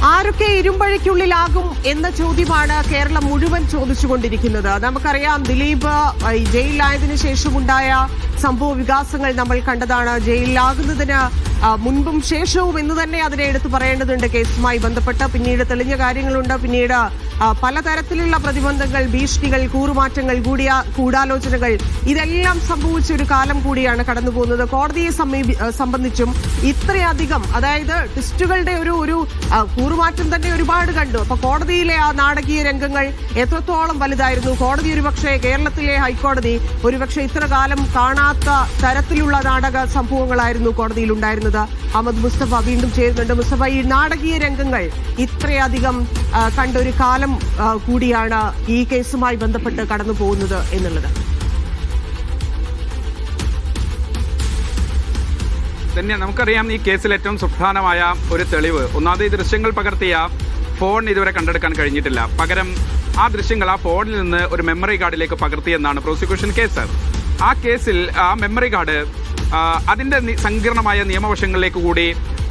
ആരൊക്കെ ഇരുമ്പഴിക്കുള്ളിലാകും എന്ന ചോദ്യമാണ് കേരളം മുഴുവൻ ചോദിച്ചുകൊണ്ടിരിക്കുന്നത്. നമുക്കറിയാം, ദിലീപ് ജയിലിലായതിനു ശേഷമുണ്ടായ സംഭവ വികാസങ്ങൾ നമ്മൾ കണ്ടതാണ്. ജയിലിലാകുന്നതിന് മുൻപും ശേഷവും എന്ന് തന്നെ അതിനെ എടുത്തു പറയേണ്ടതുണ്ട്. കേസുമായി ബന്ധപ്പെട്ട് പിന്നീട് തെളിഞ്ഞ കാര്യങ്ങളുണ്ട്. പിന്നീട് പലതരത്തിലുള്ള പ്രതിബന്ധങ്ങൾ, ഭീഷണികൾ, കൂറുമാറ്റങ്ങൾ, ഗൂഢാലോചനകൾ ഇതെല്ലാം സംഭവിച്ച ഒരു കാലം കൂടിയാണ് കടന്നുപോകുന്നത്. കോടതിയെ സംബന്ധിച്ചും ഇത്രയധികം, അതായത് ട്വിസ്റ്റുകളുടെ ഒരു കൂറുമാറ്റം തന്നെ ഒരുപാട് കണ്ടു. അപ്പൊ കോടതിയിലെ ആ നാടകീയ രംഗങ്ങൾ എത്രത്തോളം വലുതായിരുന്നു. കോടതി ഒരുപക്ഷെ, കേരളത്തിലെ ഹൈക്കോടതി ഒരുപക്ഷെ ഇത്ര കാലം കാണാത്ത തരത്തിലുള്ള നാടക സംഭവങ്ങളായിരുന്നു കോടതിയിൽ ഉണ്ടായിരുന്നത്. അഹമ്മദ് മുസ്തഫ വീണ്ടും ചേരുന്നുണ്ട്. മുസ്തഫ, ഈ നാടകീയ രംഗങ്ങൾ ഇത്രയധികം കണ്ട ഒരു കാലം കൂടിയാണ് ഈ കേസുമായി ബന്ധപ്പെട്ട് കടന്നു പോകുന്നത് എന്നുള്ളത്. തന്നെ നമുക്കറിയാം, ഈ കേസിൽ ഏറ്റവും സുപ്രധാനമായ ഒരു തെളിവ്, ഒന്നാമത് ഈ ദൃശ്യങ്ങൾ പകർത്തിയ ഫോൺ ഇതുവരെ കണ്ടെടുക്കാൻ കഴിഞ്ഞിട്ടില്ല. പകരം ആ ദൃശ്യങ്ങൾ ആ ഫോണിൽ നിന്ന് ഒരു മെമ്മറി കാർഡിലേക്ക് പകർത്തിയെന്നാണ് പ്രോസിക്യൂഷൻ കേസ്. ആ കേസിൽ ആ മെമ്മറി കാർഡ് അതിൻ്റെ സങ്കീർണമായ നിയമവശങ്ങളിലേക്ക് കൂടി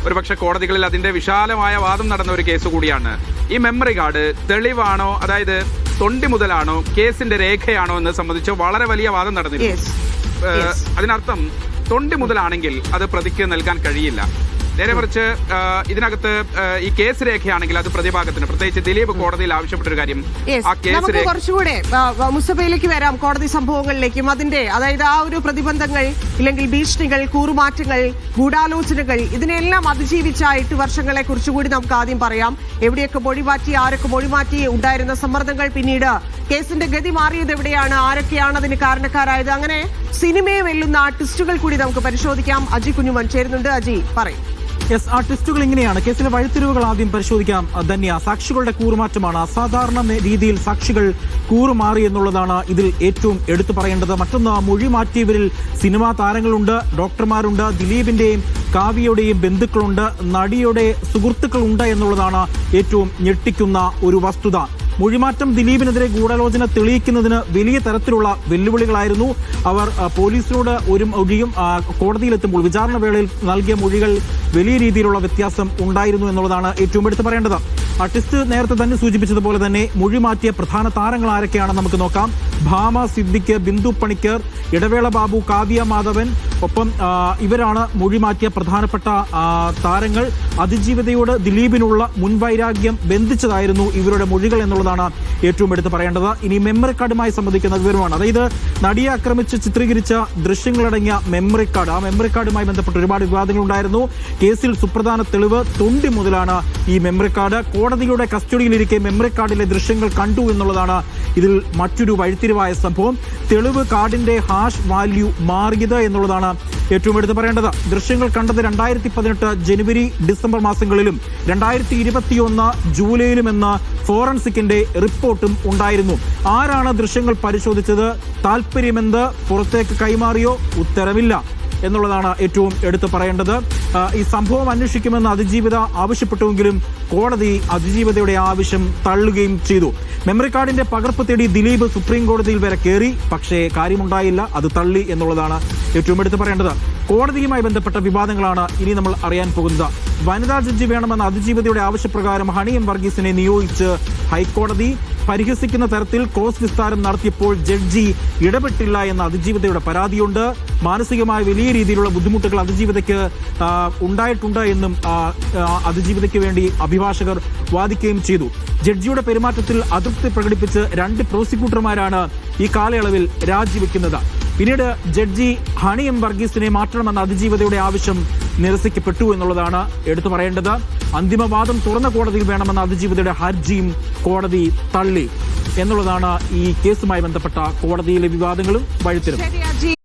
ഒരുപക്ഷെ കോടതികളിൽ അതിൻ്റെ വിശാലമായ വാദം നടന്ന ഒരു കേസ് കൂടിയാണ്. ഈ മെമ്മറി കാർഡ് തെളിവാണോ, അതായത് തൊണ്ടി മുതലാണോ, കേസിന്റെ രേഖയാണോ എന്ന് സംബന്ധിച്ച് വളരെ വലിയ വാദം നടന്നിരുന്നു. അതിനർത്ഥം തൊണ്ടി മുതലാണെങ്കിൽ അത് പ്രതിക്ക് നൽകാൻ കഴിയില്ല. നേരെ മറിച്ച് ഇതിനകത്ത് ഈ കേസ് രേഖയാണെങ്കിൽ അത് പ്രതിഭാഗത്തിന്, പ്രത്യേകിച്ച് ദിലീപ് കോടതിയിൽ ആവശ്യപ്പെട്ടൊരു കാര്യം, ആ കേസ് രേഖ കുറച്ചുകൂടെ മുസ്തഫയിലേക്ക് വരാം, കോടതി സംഭവങ്ങളിലേക്കും. അതിന്റെ, അതായത് ആ ഒരു പ്രതിബന്ധങ്ങൾ, ഇല്ലെങ്കിൽ ഭീഷണികൾ, കൂറുമാറ്റങ്ങൾ, ഗൂഢാലോചനകൾ, ഇതിനെല്ലാം അതിജീവിച്ച 8 വർഷങ്ങളെ കുറിച്ചുകൂടി നമുക്ക് ആദ്യം പറയാം. എവിടെയൊക്കെ മൊഴിമാറ്റി, ആരൊക്കെ മൊഴിമാറ്റി, ഉണ്ടായിരുന്ന സമ്മർദ്ദങ്ങൾ, പിന്നീട് കേസിന്റെ ഗതി മാറിയത് എവിടെയാണ്, ആരൊക്കെയാണ് അതിന് കാരണക്കാരായത്, അങ്ങനെ സിനിമയെ വെല്ലുന്ന ട്വിസ്റ്റുകൾ കൂടി നമുക്ക് പരിശോധിക്കാം. അജി കുഞ്ഞുമൻ ചേരുന്നുണ്ട്. അജി, പറയും. ആ ട്വിസ്റ്റുകൾ ഇങ്ങനെയാണ്. കേസിലെ വഴിത്തിരിവുകൾ ആദ്യം പരിശോധിക്കാം. ധന്യ, സാക്ഷികളുടെ കൂറുമാറ്റമാണ്. അസാധാരണ രീതിയിൽ സാക്ഷികൾ കൂറുമാറി എന്നുള്ളതാണ് ഇതിൽ ഏറ്റവും എടുത്തു പറയേണ്ടത്. മറ്റൊന്ന്, മൊഴി മാറ്റിയവരിൽ സിനിമാ താരങ്ങളുണ്ട്, ഡോക്ടർമാരുണ്ട്, ദിലീപിന്റെയും കാവ്യയുടെയും ബന്ധുക്കളുണ്ട്, നടിയുടെ സുഹൃത്തുക്കളുണ്ട് എന്നുള്ളതാണ് ഏറ്റവും ഞെട്ടിക്കുന്ന ഒരു വസ്തുത. മൊഴിമാറ്റം ദിലീപിനെതിരെ ഗൂഢാലോചന തെളിയിക്കുന്നതിന് വലിയ തരത്തിലുള്ള വെല്ലുവിളികളായിരുന്നു. അവർ പോലീസിനോട് ഒരു മൊഴിയും കോടതിയിലെത്തുമ്പോൾ വിചാരണ വേളയിൽ നൽകിയ മൊഴികൾ വലിയ രീതിയിലുള്ള വ്യത്യാസം ഉണ്ടായിരുന്നു എന്നുള്ളതാണ് ഏറ്റവും എടുത്തു പറയേണ്ടത്. ട്വിസ്റ്റ് നേരത്തെ തന്നെ സൂചിപ്പിച്ചതുപോലെ തന്നെ മൊഴി മാറ്റിയ പ്രധാന താരങ്ങൾ ആരൊക്കെയാണെന്ന് നമുക്ക് നോക്കാം. ഭാമ സിദ്ദിഖ്, ബിന്ദു പണിക്കർ, ഇടവേള ബാബു, കാവ്യ മാധവൻ, ഒപ്പം ഇവരാണ് മൊഴി മാറ്റിയ പ്രധാനപ്പെട്ട താരങ്ങൾ. അതിജീവിതയോട് ദിലീപിനുള്ള മുൻവൈരാഗ്യം ബന്ധിച്ചതായിരുന്നു ഇവരുടെ മൊഴികൾ എന്നുള്ളതാണ് ഏറ്റവും എടുത്ത് പറയേണ്ടത്. ഇനി മെമ്മറി കാർഡുമായി സംബന്ധിക്കുന്ന വിവരമാണ്. അതായത് നടിയെ ആക്രമിച്ച് ചിത്രീകരിച്ച ദൃശ്യങ്ങളടങ്ങിയ മെമ്മറി കാർഡ്, ആ മെമ്മറി കാർഡുമായി ബന്ധപ്പെട്ട് ഒരുപാട് വിവാദങ്ങളുണ്ടായിരുന്നു. കേസിൽ സുപ്രധാന തെളിവ് തൊണ്ടി മുതലാണ് ഈ മെമ്മറി കാർഡ്. കോടതിയുടെ കസ്റ്റഡിയിലിരിക്കെ മെമ്മറി കാർഡിലെ ദൃശ്യങ്ങൾ കണ്ടു എന്നുള്ളതാണ് ഇതിൽ മറ്റൊരു വഴിത്തിരിവായ സംഭവം. തെളിവ് കാർഡിന്റെ ഹാഷ് വാല്യൂ മാറിയത് എന്നുള്ളതാണ് ഏറ്റവും എടുത്ത് പറയേണ്ടത്. ദൃശ്യങ്ങൾ കണ്ടത് 2018 ജനുവരി ഡിസംബർ മാസങ്ങളിലും 2021 ജൂലൈയിലുമെന്ന് ഫോറൻസിക്കിന്റെ റിപ്പോർട്ടും ഉണ്ടായിരുന്നു. ആരാണ് ദൃശ്യങ്ങൾ പരിശോധിച്ചത്, താല്പര്യമെന്ത്, പുറത്തേക്ക് കൈമാറിയോ, ഉത്തരവില്ല എന്നുള്ളതാണ് ഏറ്റവും എടുത്തു പറയേണ്ടത്. ഈ സംഭവം അന്വേഷിക്കുമെന്ന് അതിജീവിത ആവശ്യപ്പെട്ടുവെങ്കിലും കോടതി അതിജീവിതയുടെ ആവശ്യം തള്ളുകയും ചെയ്തു. മെമ്മറി കാർഡിന്റെ പകർപ്പ് തേടി ദിലീപ് സുപ്രീം കോടതിയിൽ വരെ കയറി, പക്ഷേ കാര്യമുണ്ടായില്ല, അത് തള്ളി എന്നുള്ളതാണ് ഏറ്റവും എടുത്തു പറയേണ്ടത്. കോടതിയുമായി ബന്ധപ്പെട്ട വിവാദങ്ങളാണ് ഇനി നമ്മൾ അറിയാൻ പോകുന്നത്. വനിതാ ജഡ്ജി വേണമെന്ന അതിജീവിതയുടെ ആവശ്യപ്രകാരം ഹണി എം വർഗീസിനെ നിയോഗിച്ച് ഹൈക്കോടതി. പരിഹസിക്കുന്ന തരത്തിൽ ക്രോസ് വിസ്താരം നടത്തിയപ്പോൾ ജഡ്ജി ഇടപെട്ടില്ല എന്ന അതിജീവിതയുടെ പരാതിയുണ്ട്. മാനസികമായ വലിയ രീതിയിലുള്ള ബുദ്ധിമുട്ടുകൾ അതിജീവിതയ്ക്ക് ഉണ്ടായിട്ടുണ്ട് എന്നും അതിജീവിതയ്ക്ക് വേണ്ടി അഭിഭാഷകർ വാദിക്കുകയും ചെയ്തു. ജഡ്ജിയുടെ പെരുമാറ്റത്തിൽ അതൃപ്തി പ്രകടിപ്പിച്ച് 2 പ്രോസിക്യൂട്ടർമാരാണ് ഈ കാലയളവിൽ രാജിവെക്കുന്നത്. പിന്നീട് ജഡ്ജി ഹണി എം വർഗീസിനെ മാറ്റണമെന്ന അതിജീവിതയുടെ ആവശ്യം നിരസിക്കപ്പെട്ടു എന്നുള്ളതാണ് എടുത്തു പറയേണ്ടത്. അന്തിമവാദം തുറന്ന കോടതിയിൽ വേണമെന്ന അതിജീവിതയുടെ ഹർജിയും കോടതി തള്ളി എന്നുള്ളതാണ് ഈ കേസുമായി ബന്ധപ്പെട്ട കോടതിയിലെ വിവാദങ്ങളും വഴിത്തിരിവും.